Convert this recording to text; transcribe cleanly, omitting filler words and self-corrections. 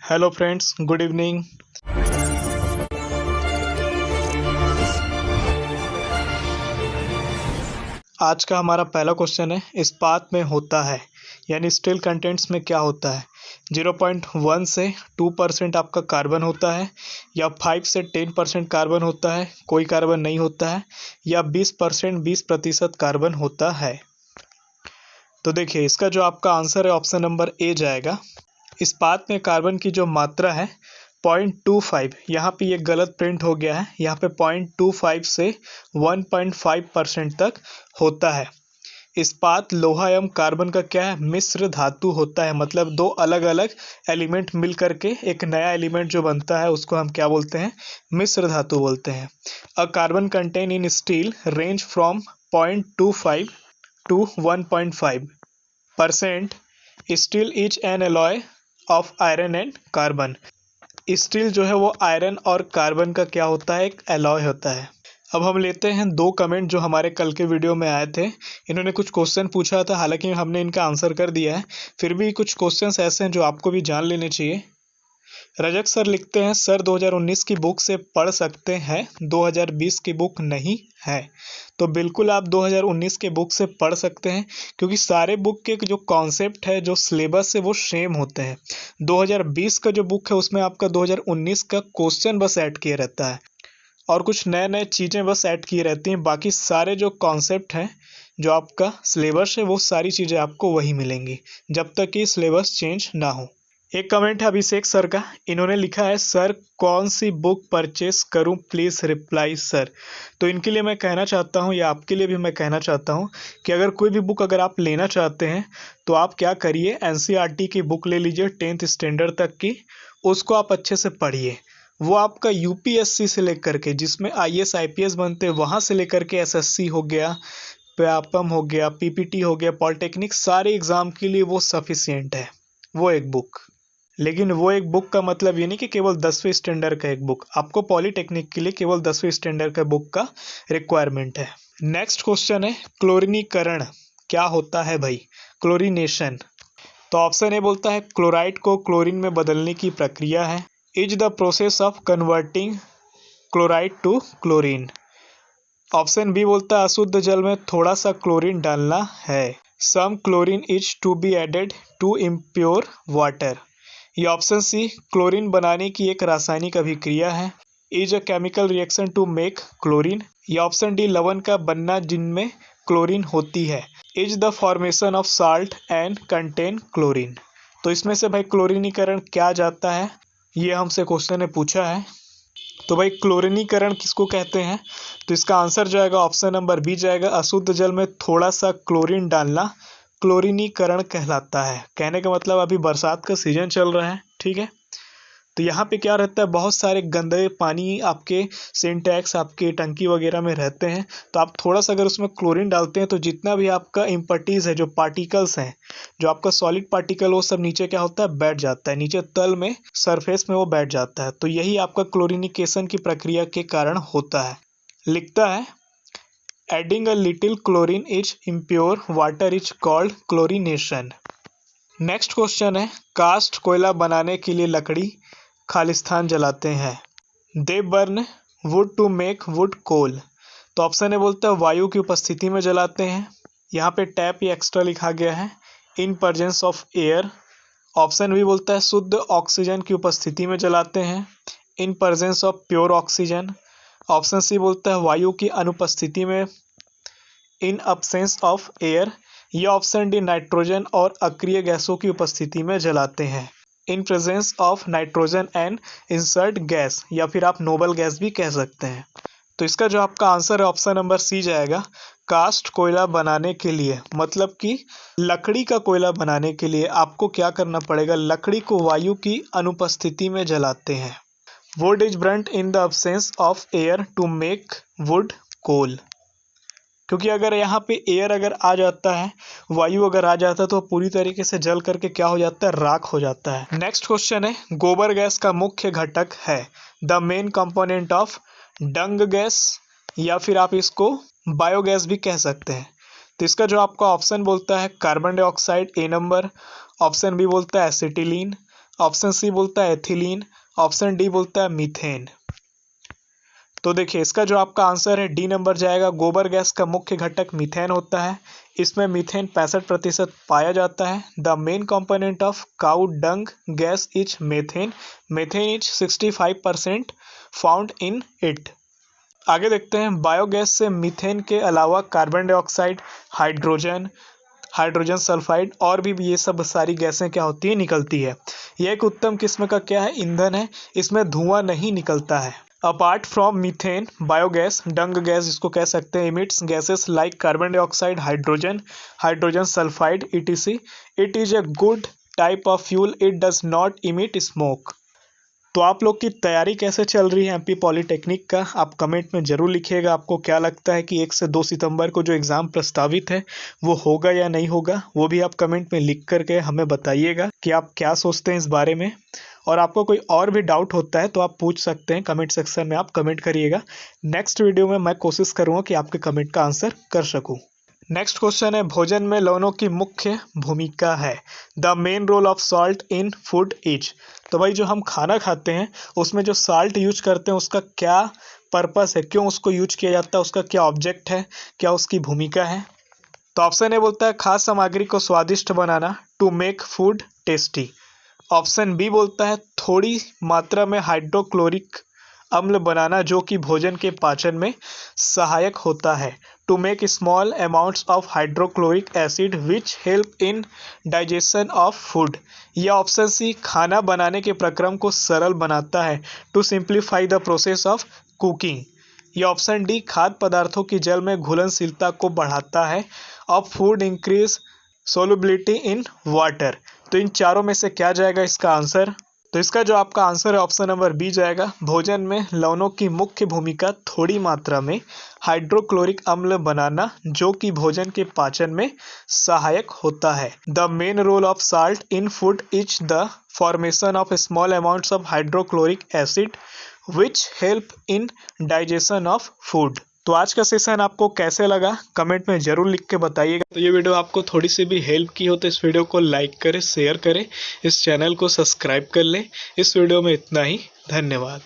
Hello friends, good evening. आज का हमारा पहला क्वेश्चन है, इस्पात में होता है यानी स्टील कंटेंट्स में क्या होता है। 0.1 से 2% आपका कार्बन होता है, या 5 से 10% कार्बन होता है, कोई कार्बन नहीं होता है, या 20% कार्बन होता है। तो देखिए, इसका जो आपका आंसर है ऑप्शन नंबर ए जाएगा। इस्पात में कार्बन की जो मात्रा है 0.25, यहाँ पे ये गलत प्रिंट हो गया है। यहाँ पे 0.25 से 1.5% तक होता है। इस्पात लोहा एवं कार्बन का क्या है, मिश्र धातु होता है। मतलब दो अलग अलग एलिमेंट मिल करके एक नया एलिमेंट जो बनता है उसको हम क्या बोलते हैं, मिश्र धातु बोलते हैं। A carbon contain in steel range from 0.25 to 1.5%। Steel is an alloy of iron and carbon. Steel जो है वो आयरन और कार्बन का क्या होता है, एक एलॉय होता है। अब हम लेते हैं दो कमेंट जो हमारे कल के वीडियो में आए थे। इन्होंने कुछ क्वेश्चन पूछा था, हालांकि हमने इनका आंसर कर दिया है, फिर भी कुछ क्वेश्चंस ऐसे हैं जो आपको भी जान लेने चाहिए। रजक सर लिखते हैं, सर 2019 की बुक से पढ़ सकते हैं, 2020 की बुक नहीं है। तो बिल्कुल आप 2019 के बुक से पढ़ सकते हैं, क्योंकि सारे बुक के जो कॉन्सेप्ट है, जो सिलेबस है, वो सेम होते हैं। 2020 का जो बुक है उसमें आपका 2019 का क्वेश्चन बस ऐड किया रहता है और कुछ नए नए चीज़ें बस ऐड की रहती हैं। बाकी सारे जो कॉन्सेप्ट हैं, जो आपका सिलेबस है, वो सारी चीज़ें आपको वही मिलेंगी जब तक कि सिलेबस चेंज ना हो। एक कमेंट है अभिषेक सर का। इन्होंने लिखा है, सर कौन सी बुक परचेस करूं, प्लीज़ रिप्लाई सर। तो इनके लिए मैं कहना चाहता हूं, या आपके लिए भी मैं कहना चाहता हूं कि अगर कोई भी बुक अगर आप लेना चाहते हैं तो आप क्या करिए, एनसीईआरटी की बुक ले लीजिए 10th स्टैंडर्ड तक की। उसको आप अच्छे से पढ़िए। वो आपका यूपीएससी से लेकर के, जिसमें आईएएस आईपीएस बनते हैं, वहाँ से लेकर के एसएससी हो गया, व्यापम हो गया, पीपीटी हो गया, पॉलिटेक्निक, सारे एग्ज़ाम के लिए वो सफिशियंट है वो एक बुक। लेकिन वो एक बुक का मतलब ये नहीं कि केवल 10वीं स्टैंडर्ड का एक बुक। आपको पॉलिटेक्निक के लिए केवल 10वीं स्टैंडर्ड का बुक का रिक्वायरमेंट है। नेक्स्ट क्वेश्चन है, क्लोरीनीकरण क्या होता है भाई, क्लोरीनेशन। तो ऑप्शन ए बोलता है, क्लोराइड को क्लोरीन में बदलने की प्रक्रिया है। Is the process of converting chloride to chlorine. Option B बोलता है, अशुद्ध जल में थोड़ा सा क्लोरीन डालना है। Some chlorine is to be added to impure water. ये ऑप्शन सी, क्लोरीन बनाने की एक रासायनिक अभिक्रिया है। Is a chemical reaction to make chlorine. ये ऑप्शन डी, लवण का बनना जिनमें क्लोरीन होती है। Is the formation of salt and contain chlorine. तो इसमें से भाई क्लोरीनीकरण क्या जाता है, ये हमसे क्वेश्चन ने पूछा है। तो भाई क्लोरीनीकरण किसको कहते हैं, तो इसका आंसर जाएगा ऑप्शन नंबर बी जाएगा, अशुद्ध जल में थोड़ा सा क्लोरीन डालना क्लोरीनीकरण कहलाता है। कहने का मतलब अभी बरसात का सीजन चल रहा है, ठीक है। तो यहाँ पे क्या रहता है, बहुत सारे गंदे पानी आपके सिंटैक्स, आपके टंकी वगैरह में रहते हैं। तो आप थोड़ा सा अगर उसमें क्लोरीन डालते हैं तो जितना भी आपका इम्पर्टीज है, जो पार्टिकल्स हैं, जो आपका सॉलिड पार्टिकल, वो सब नीचे क्या होता है, बैठ जाता है, नीचे तल में, सरफेस में वो बैठ जाता है। तो यही आपका क्लोरीनिकेशन की प्रक्रिया के कारण होता है। लिखता है, adding a little chlorine is impure water is called chlorination. Next question है, कास्ट कोयला बनाने के लिए लकड़ी खालिस्तान जलाते हैं। They burn wood to make wood coal. तो ऑप्शन ए बोलता है, वायु की उपस्थिति में जलाते हैं। यहाँ पे टैप या एक्स्ट्रा लिखा गया है, in presence of air. Option B बोलता है, शुद्ध ऑक्सीजन की उपस्थिति में जलाते हैं, in presence of pure oxygen. Option C बोलता है, वायु की अनुपस्थिति में, इन अब्सेंस ऑफ एयर। यह ऑप्शन डी, नाइट्रोजन और अक्रिय गैसों की उपस्थिति में जलाते हैं, in presence of nitrogen and insert gas, या फिर आप नोबल गैस भी कह सकते हैं। तो इसका जो आपका आंसर है ऑप्शन नंबर सी जाएगा, कास्ट कोयला बनाने के लिए, मतलब कि लकड़ी का कोयला बनाने के लिए आपको क्या करना पड़ेगा, लकड़ी को वायु की अनुपस्थिति में जलाते हैं। Wood is burnt in the absence of air to make wood coal. क्योंकि अगर यहाँ पे एयर अगर आ जाता है, वायु अगर आ जाता है, तो पूरी तरीके से जल करके क्या हो जाता है, राख हो जाता है। नेक्स्ट क्वेश्चन है, गोबर गैस का मुख्य घटक है, the main component of dung gas, या फिर आप इसको बायोगैस भी कह सकते हैं। तो इसका जो आपका ऑप्शन बोलता है, कार्बन डाइऑक्साइड ए नंबर। ऑप्शन बी बोलता है एसिटिलीन। ऑप्शन सी बोलता है एथिलीन, ऑप्शन डी बोलता है मीथेन। तो देखिए इसका जो आपका आंसर है डी नंबर जाएगा। गोबर गैस का मुख्य घटक मीथेन होता है। इसमें मीथेन 65% पाया जाता है। The main component of cow dung gas is methane, methane is 65% found in it. आगे देखते हैं, बायोगैस से मीथेन के अलावा कार्बन डाइऑक्साइड, हाइड्रोजन सल्फाइड और भी ये सब सारी गैसें क्या होती है, निकलती है। यह एक उत्तम किस्म का क्या है, ईंधन है। इसमें धुआं नहीं निकलता है। Apart from methane, biogas, dung gas जिसको कह सकते हैं, emits gases like carbon dioxide, hydrogen sulphide etc. It is a good type of fuel, it does not emit smoke. तो आप लोग की तैयारी कैसे चल रही है एमपी पॉलिटेक्निक का, आप कमेंट में ज़रूर लिखिएगा। आपको क्या लगता है कि 1 से 2 सितंबर को जो एग्ज़ाम प्रस्तावित है वो होगा या नहीं होगा, वो भी आप कमेंट में लिख करके हमें बताइएगा कि आप क्या सोचते हैं इस बारे में। और आपको कोई और भी डाउट होता है तो आप पूछ सकते हैं कमेंट सेक्शन में, आप कमेंट करिएगा। नेक्स्ट वीडियो में मैं कोशिश करूँगा कि आपके कमेंट का आंसर कर सकूँ। नेक्स्ट क्वेश्चन है, भोजन में लवणों की मुख्य भूमिका है। The main role of salt in food is. तो भाई जो हम खाना खाते हैं उसमें जो साल्ट यूज करते हैं उसका क्या पर्पस है, क्यों उसको यूज किया जाता है, उसका क्या ऑब्जेक्ट है, क्या उसकी भूमिका है। तो ऑप्शन ए बोलता है खाद्य सामग्री को स्वादिष्ट बनाना, to make food tasty. Option B बोलता है थोड़ी मात्रा में हाइड्रोक्लोरिक अम्ल बनाना जो कि भोजन के पाचन में सहायक होता है, to make small amounts of hydrochloric acid which help in digestion of food. या ऑप्शन सी खाना बनाने के प्रक्रम को सरल बनाता है, to simplify the process of cooking. या ऑप्शन डी खाद्य पदार्थों की जल में घुलनशीलता को बढ़ाता है, of food increase solubility in water. तो इन चारों में से क्या जाएगा इसका आंसर। तो इसका जो आपका आंसर है ऑप्शन नंबर बी जाएगा। भोजन में लवणों की मुख्य भूमिका थोड़ी मात्रा में हाइड्रोक्लोरिक अम्ल बनाना जो कि भोजन के पाचन में सहायक होता है। The main role of salt in food is the formation of small amounts of hydrochloric acid which help in digestion of food. तो आज का सेशन आपको कैसे लगा कमेंट में ज़रूर लिख के बताइएगा। तो ये वीडियो आपको थोड़ी सी भी हेल्प की हो तो इस वीडियो को लाइक करें, शेयर करें, इस चैनल को सब्सक्राइब कर लें। इस वीडियो में इतना ही, धन्यवाद।